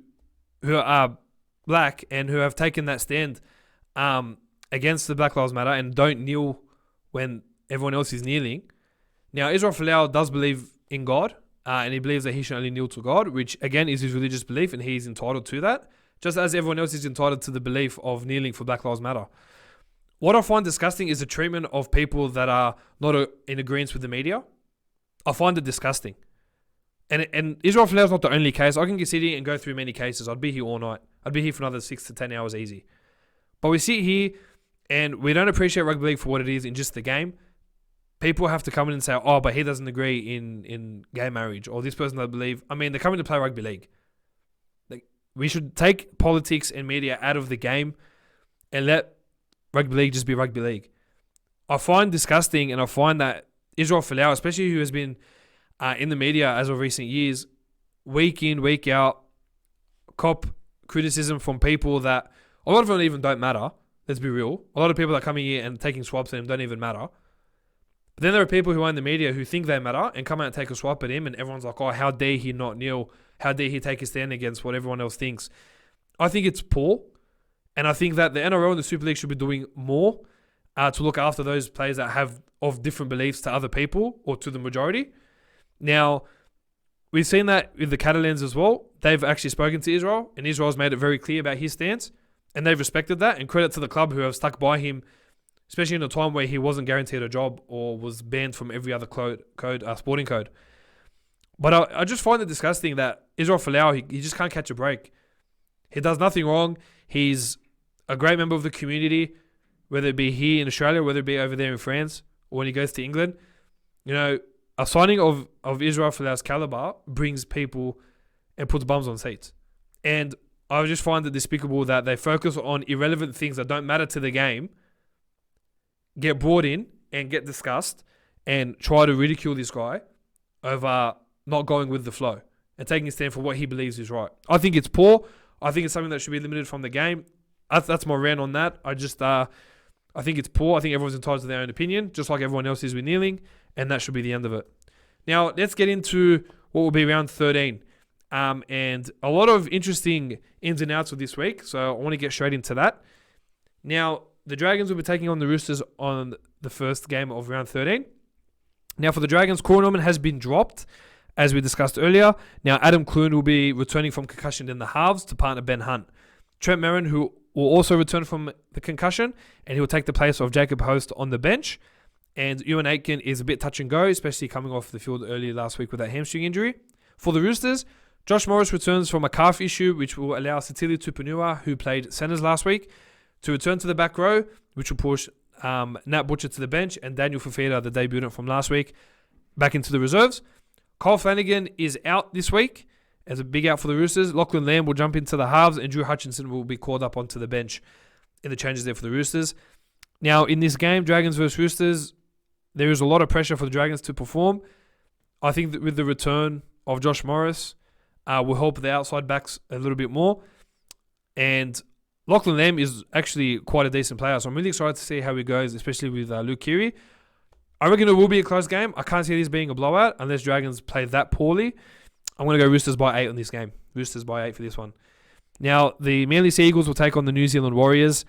are black and who have taken that stand against the Black Lives Matter and don't kneel when everyone else is kneeling. Now, Israel Folau does believe in God, and he believes that he should only kneel to God, which again is his religious belief, and he's entitled to that, just as everyone else is entitled to the belief of kneeling for Black Lives Matter. What I find disgusting is the treatment of people that are not in agreement with the media. I find it disgusting. And Israel Folau is not the only case. I can sit here and go through many cases. I'd be here all night. I'd be here for another 6 to 10 hours easy. But we sit here and we don't appreciate rugby league for what it is in just the game. People have to come in and say, oh, but he doesn't agree in gay marriage, or this person doesn't believe. I mean, they're coming to play rugby league. We should take politics and media out of the game and let rugby league just be rugby league. I find disgusting, and I find that Israel Folau, especially who has been in the media as of recent years, week in, week out, cop criticism from people that a lot of them even don't matter. Let's be real. A lot of people that are coming here and taking swipes at him don't even matter. But then there are people who are in the media who think they matter and come out and take a swipe at him, and everyone's like, oh, how dare he not kneel? How dare he take a stand against what everyone else thinks? I think it's poor, and I think that the NRL and the Super League should be doing more to look after those players that have of different beliefs to other people or to the majority. Now, we've seen that with the Catalans as well. They've actually spoken to Israel, and Israel's made it very clear about his stance, and they've respected that, and credit to the club who have stuck by him, especially in a time where he wasn't guaranteed a job or was banned from every other sporting code. But I just find it disgusting that Israel Folau, he just can't catch a break. He does nothing wrong. He's a great member of the community, whether it be here in Australia, whether it be over there in France, or when he goes to England. You know, a signing of Israel Folau's caliber brings people and puts bums on seats. And I just find it despicable that they focus on irrelevant things that don't matter to the game, get brought in and get discussed and try to ridicule this guy over not going with the flow and taking a stand for what he believes is right. I think it's poor. I think it's something that should be limited from the game. That's my rant on that. I think it's poor. I think everyone's entitled to their own opinion, just like everyone else is with kneeling, and that should be the end of it. Now, let's get into what will be round 13. And a lot of interesting ins and outs of this week, so I want to get straight into that. Now, the Dragons will be taking on the Roosters on the first game of round 13. Now, for the Dragons, Corey Norman has been dropped, as we discussed earlier. Now, Adam Clune will be returning from concussion in the halves to partner Ben Hunt. Trent Merrin, who will also return from the concussion, and he will take the place of Jacob Host on the bench. And Ewan Aitken is a bit touch and go, especially coming off the field earlier last week with that hamstring injury. For the Roosters, Josh Morris returns from a calf issue, which will allow Sitili Tupanua, who played centres last week, to return to the back row, which will push Nat Butcher to the bench and Daniel Fafita, the debutant from last week, back into the reserves. Kyle Flanagan is out this week as a big out for the Roosters. Lachlan Lamb will jump into the halves, and Drew Hutchinson will be called up onto the bench in the changes there for the Roosters. Now, in this game, Dragons versus Roosters, there is a lot of pressure for the Dragons to perform. I think that with the return of Josh Morris, will help the outside backs a little bit more. And Lachlan Lamb is actually quite a decent player, so I'm really excited to see how he goes, especially with Luke Keary. I reckon it will be a close game. I can't see this being a blowout unless Dragons play that poorly. I'm going to go Roosters by 8 on this game. Roosters by 8 for this one. Now, the Manly Sea Eagles will take on the New Zealand Warriors,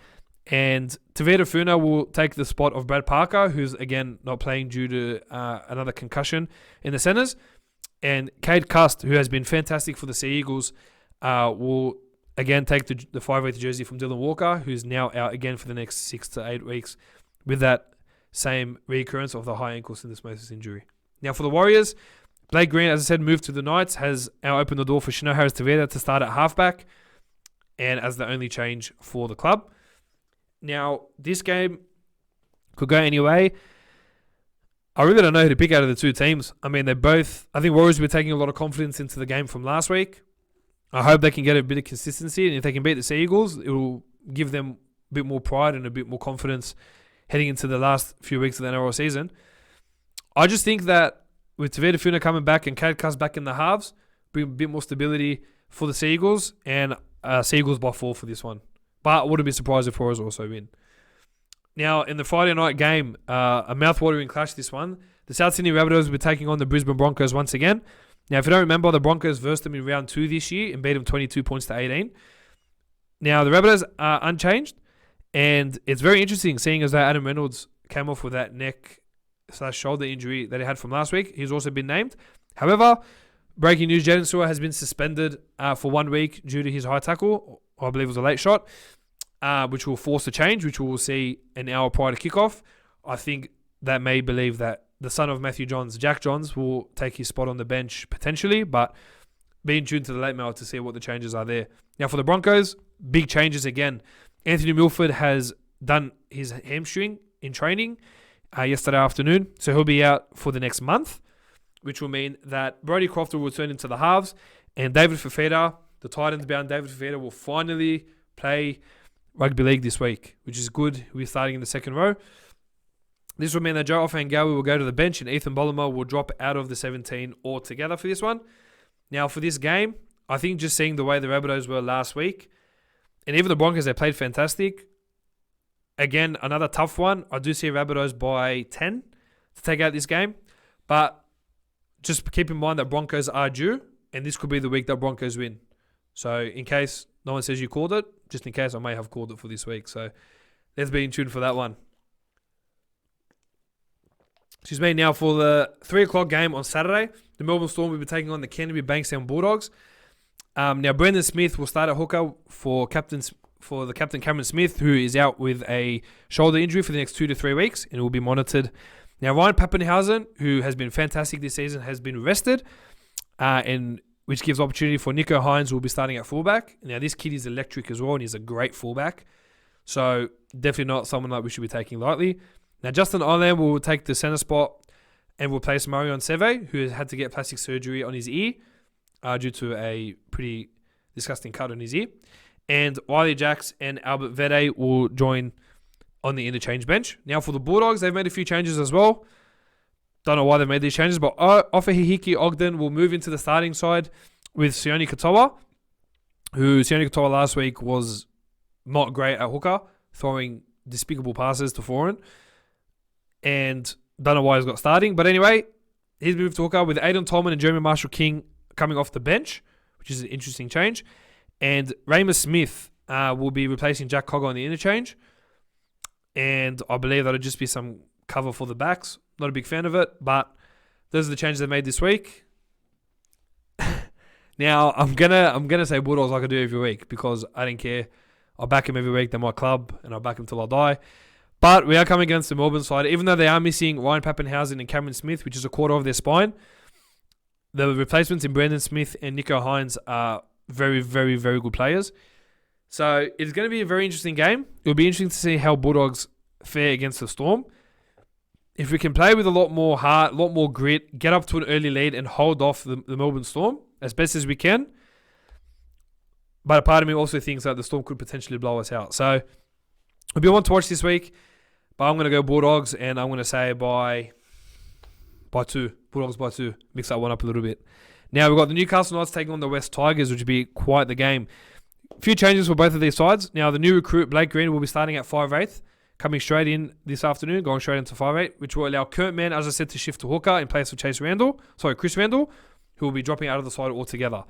and Tavita Funa will take the spot of Brad Parker, who's, again, not playing due to another concussion in the centres. And Cade Cust, who has been fantastic for the Sea Eagles, will again take the 5'8" jersey from Dylan Walker, who's now out again for the next 6 to 8 weeks with that same reoccurrence of the high ankle syndesmosis injury. Now for the Warriors, Blake Green, as I said, moved to the Knights, has now opened the door for Shino Harris-Tavita to start at halfback and as the only change for the club. Now, this game could go any way. I really don't know who to pick out of the two teams. I mean, I think Warriors will be taking a lot of confidence into the game from last week. I hope they can get a bit of consistency, and if they can beat the Sea Eagles, it will give them a bit more pride and a bit more confidence heading into the last few weeks of the NRL season. I just think that with Tavita Funa coming back and Kate Cuss back in the halves, bring a bit more stability for the Seagulls, and Seagulls by 4 for this one. But I wouldn't be surprised if Warriors also win. Now, in the Friday night game, a mouth-watering clash this one. The South Sydney Rabbitohs will be taking on the Brisbane Broncos once again. Now, if you don't remember, the Broncos versed them in round 2 this year and beat them 22 points to 18. Now, the Rabbitohs are unchanged, and it's very interesting seeing as that Adam Reynolds came off with that neck/shoulder injury that he had from last week. He's also been named. However, breaking news, Jaden Sewer has been suspended for 1 week due to his high tackle. I believe it was a late shot, which will force a change, which we will see an hour prior to kickoff. I think that may believe that the son of Matthew Johns, Jack Johns, will take his spot on the bench potentially, but being tuned to the late mail to see what the changes are there. Now for the Broncos, big changes again. Anthony Milford has done his hamstring in training yesterday afternoon, so he'll be out for the next month, which will mean that Brodie Croft will return into the halves, and David Fifita, the Titans-bound David Fifita, will finally play rugby league this week, which is good. He'll be starting in the second row. This will mean that Joe Ofahengaue will go to the bench and Ethan Bollimer will drop out of the 17 altogether for this one. Now, for this game, I think just seeing the way the Rabbitohs were last week, and even the Broncos, they played fantastic. Again, another tough one. I do see Rabbitohs by 10 to take out this game. But just keep in mind that Broncos are due, and this could be the week that Broncos win. So in case no one says you called it, just in case I may have called it for this week. So let's be in tune for that one. Excuse me. Now for the 3 o'clock game on Saturday, the Melbourne Storm will be taking on the Canterbury Bankstown Bulldogs. Now Brendan Smith will start at hooker for the captain Cameron Smith, who is out with a shoulder injury for the next 2 to 3 weeks and will be monitored. Now Ryan Pappenhausen, who has been fantastic this season, has been rested, and which gives opportunity for Nico Hines, who will be starting at fullback. Now this kid is electric as well, and he's a great fullback. So definitely not someone that we should be taking lightly. Now Justin Ireland will take the centre spot and will replace Marion Seve, who has had to get plastic surgery on his ear due to a pretty disgusting cut on his ear. And Wiley Jacks and Albert Vede will join on the interchange bench. Now for the Bulldogs, they've made a few changes as well. Don't know why they made these changes, but Ofahihiki Ogden will move into the starting side with Sione Katoa, who Sione Katoa last week was not great at hooker, throwing despicable passes to foreign. And don't know why he's got starting. But anyway, he's moved to hooker with Aiden Tolman and Jeremy Marshall-King coming off the bench, which is an interesting change. And Ramus Smith will be replacing Jack Cogger on the interchange. And I believe that'll just be some cover for the backs. Not a big fan of it, but those are the changes they made this week. Now, I'm gonna say Bulldogs like I do every week because I don't care. I'll back them every week. They're my club, and I'll back them till I die. But we are coming against the Melbourne side. Even though they are missing Ryan Pappenhausen and Cameron Smith, which is a quarter of their spine, the replacements in Brandon Smith and Nico Hines are very, very, very good players. So it's going to be a very interesting game. It'll be interesting to see how Bulldogs fare against the Storm. If we can play with a lot more heart, a lot more grit, get up to an early lead and hold off the Melbourne Storm as best as we can. But a part of me also thinks that the Storm could potentially blow us out. So it'll be one to watch this week. But I'm going to go Bulldogs, and I'm going to say by 2. Bulldogs by 2. Mix that one up a little bit. Now we've got the Newcastle Knights taking on the West Tigers, which would be quite the game. A few changes for both of these sides. Now the new recruit, Blake Green, will be starting at 5'8", coming straight in this afternoon, going straight into 5'8", which will allow Kurt Mann, as I said, to shift to hooker in place of Chris Randall, who will be dropping out of the side altogether.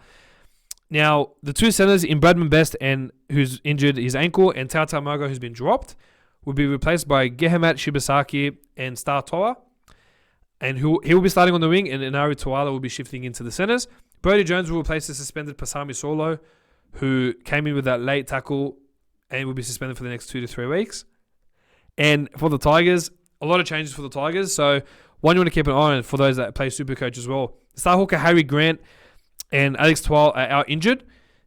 Now, the two centers in Bradman Best, and who's injured his ankle, and Tata Mogo, who's been dropped, will be replaced by Gehemat Shibasaki and Star Toa. And he will be starting on the wing, and Inari Tuala will be shifting into the centers. Brodie Jones will replace the suspended Pasami Solo, who came in with that late tackle and will be suspended for the next 2 to 3 weeks. And for the Tigers, a lot of changes for the Tigers. So one you want to keep an eye on for those that play Supercoach as well. Star hooker Harry Grant and Alex Twal are out injured.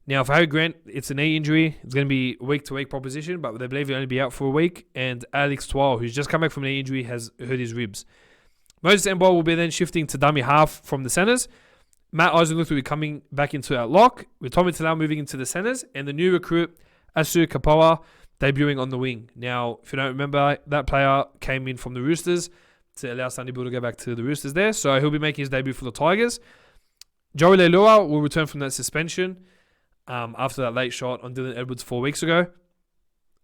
Now for Harry Grant, it's a knee injury. It's going to be week-to-week proposition, but they believe he'll only be out for a week. And Alex Twal, who's just come back from a knee injury, has hurt his ribs. Moses Mbol will be then shifting to dummy half from the centers. Matt Eisenluth will be coming back into our lock, with Tommy Talau moving into the centers, and the new recruit, Asu Kapoa, debuting on the wing. Now, if you don't remember, that player came in from the Roosters, to allow Sonny Bill to go back to the Roosters there. So he'll be making his debut for the Tigers. Joey Leilua will return from that suspension after that late shot on Dylan Edwards 4 weeks ago,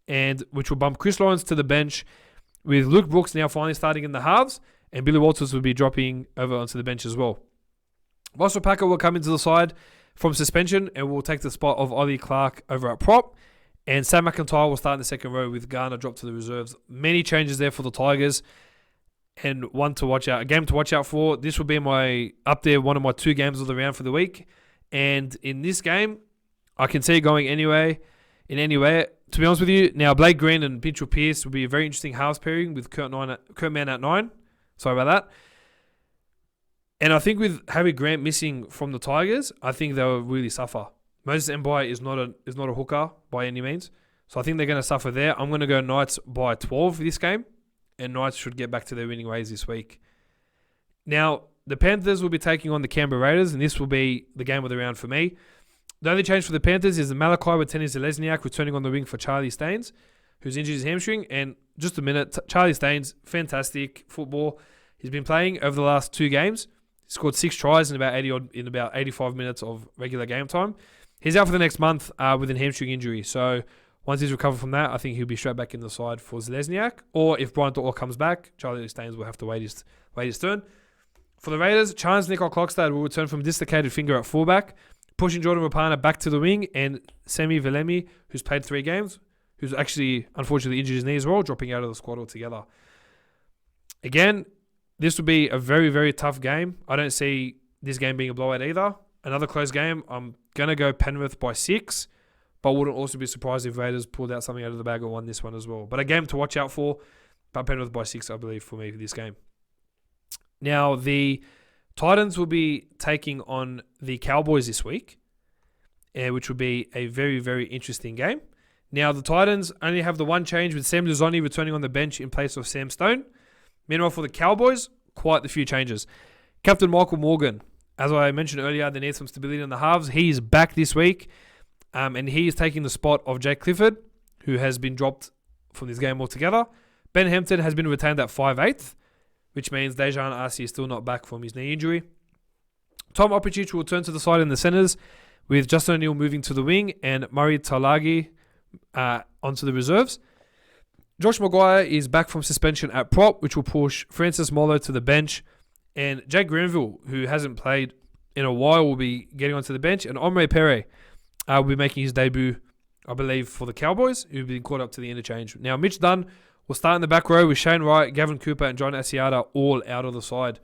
and which will bump Chris Lawrence to the bench, with Luke Brooks now finally starting in the halves, and Billy Walters will be dropping over onto the bench as well. Russell Packer will come into the side from suspension and will take the spot of Ollie Clark over at prop. And Sam McIntyre will start in the second row with Garner dropped to the reserves. Many changes there for the Tigers, and a game to watch out for. This will be one of my 2 games of the round for the week. And in this game, I can see it going anywhere. To be honest with you, now Blake Green and Mitchell Pearce will be a very interesting halves pairing with Kurt Mann at 9. Sorry about that. And I think with Harry Grant missing from the Tigers, I think they'll really suffer. Moses Mbai is not a hooker by any means. So I think they're going to suffer there. I'm going to go Knights by 12 for this game. And Knights should get back to their winning ways this week. Now, the Panthers will be taking on the Canberra Raiders, and this will be the game of the round for me. The only change for the Panthers is the Malachi with Tennis Zelezniak returning on the wing for Charlie Staines, who's injured his hamstring. And just a minute, Charlie Staines, fantastic football. He's been playing over the last 2 games. He scored 6 tries in about 85 minutes of regular game time. He's out for the next month with a hamstring injury. So once he's recovered from that, I think he'll be straight back in the side for Zelezniak. Or if Brian Orr comes back, Charlie Staines will have to wait his turn. For the Raiders, Chance Nicol Klokstad will return from dislocated finger at fullback, pushing Jordan Rapana back to the wing, and Semi Velemi, who's played 3 games, who's actually unfortunately injured his knee as well, dropping out of the squad altogether. Again, this will be a very, very tough game. I don't see this game being a blowout either. Another close game. I'm going to go Penrith by 6, but wouldn't also be surprised if Raiders pulled out something out of the bag and won this one as well. But a game to watch out for, but Penrith by 6, I believe, for me for this game. Now, the Titans will be taking on the Cowboys this week, which will be a very, very interesting game. Now, the Titans only have the one change with Sam Luzoni returning on the bench in place of Sam Stone. Meanwhile, for the Cowboys, quite the few changes. Captain Michael Morgan, as I mentioned earlier, they need some stability in the halves. He is back this week, and he is taking the spot of Jake Clifford, who has been dropped from this game altogether. Ben Hampton has been retained at 5'8", which means Dejan Arce is still not back from his knee injury. Tom Opicic will turn to the side in the centres, with Justin O'Neill moving to the wing and Murray Talagi onto the reserves. Josh Maguire is back from suspension at prop, which will push Francis Molo to the bench. And Jake Granville, who hasn't played in a while, will be getting onto the bench. And Omre Pere will be making his debut, I believe, for the Cowboys, who've been caught up to the interchange. Now, Mitch Dunn will start in the back row with Shane Wright, Gavin Cooper, and John Asiata all out of the side.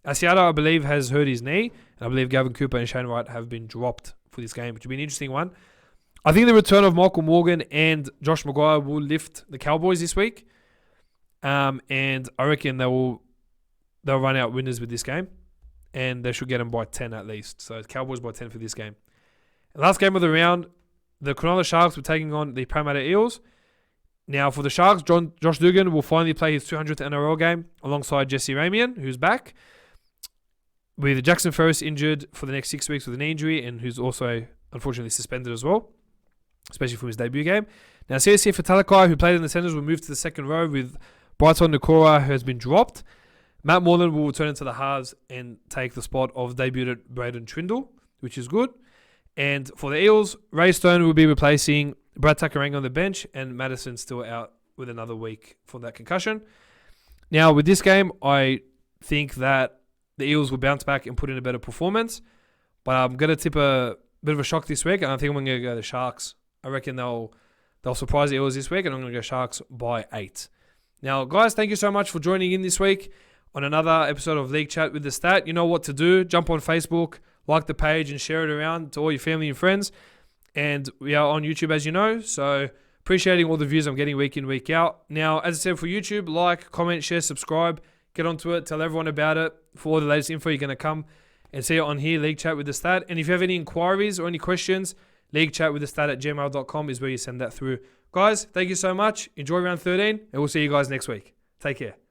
Asiata, I believe, has hurt his knee, and I believe Gavin Cooper and Shane Wright have been dropped for this game, which will be an interesting one. I think the return of Michael Morgan and Josh Maguire will lift the Cowboys this week, and I reckon they'll run out winners with this game, and they should get them by 10 at least. So Cowboys by 10 for this game. Last game of the round, the Cronulla Sharks were taking on the Parramatta Eels. Now for the Sharks, Josh Dugan will finally play his 200th NRL game alongside Jesse Ramian, who's back, with Jackson Ferris injured for the next 6 weeks with an knee injury, and who's also unfortunately suspended as well, especially from his debut game. Now, CSC Fatalakai, who played in the centres, will move to the second row with Brighton Nakora, who has been dropped. Matt Moreland will return into the halves and take the spot of debuted Braden Trindle, which is good. And for the Eels, Ray Stone will be replacing Brad Takarang on the bench, and Madison still out with another week for that concussion. Now, with this game, I think that the Eels will bounce back and put in a better performance, but I'm going to tip a bit of a shock this week, and I think I'm going to go the Sharks. I reckon they'll surprise the Eels this week, and I'm going to go Sharks by 8. Now, guys, thank you so much for joining in this week on another episode of League Chat with the Stat. You know what to do. Jump on Facebook, like the page, and share it around to all your family and friends. And we are on YouTube, as you know, so appreciating all the views I'm getting week in, week out. Now, as I said, for YouTube, like, comment, share, subscribe, get onto it, tell everyone about it. For all the latest info, you're going to come and see it on here, League Chat with the Stat. And if you have any inquiries or any questions, leaguechatwiththestat@gmail.com is where you send that through. Guys, thank you so much. Enjoy round 13, and we'll see you guys next week. Take care.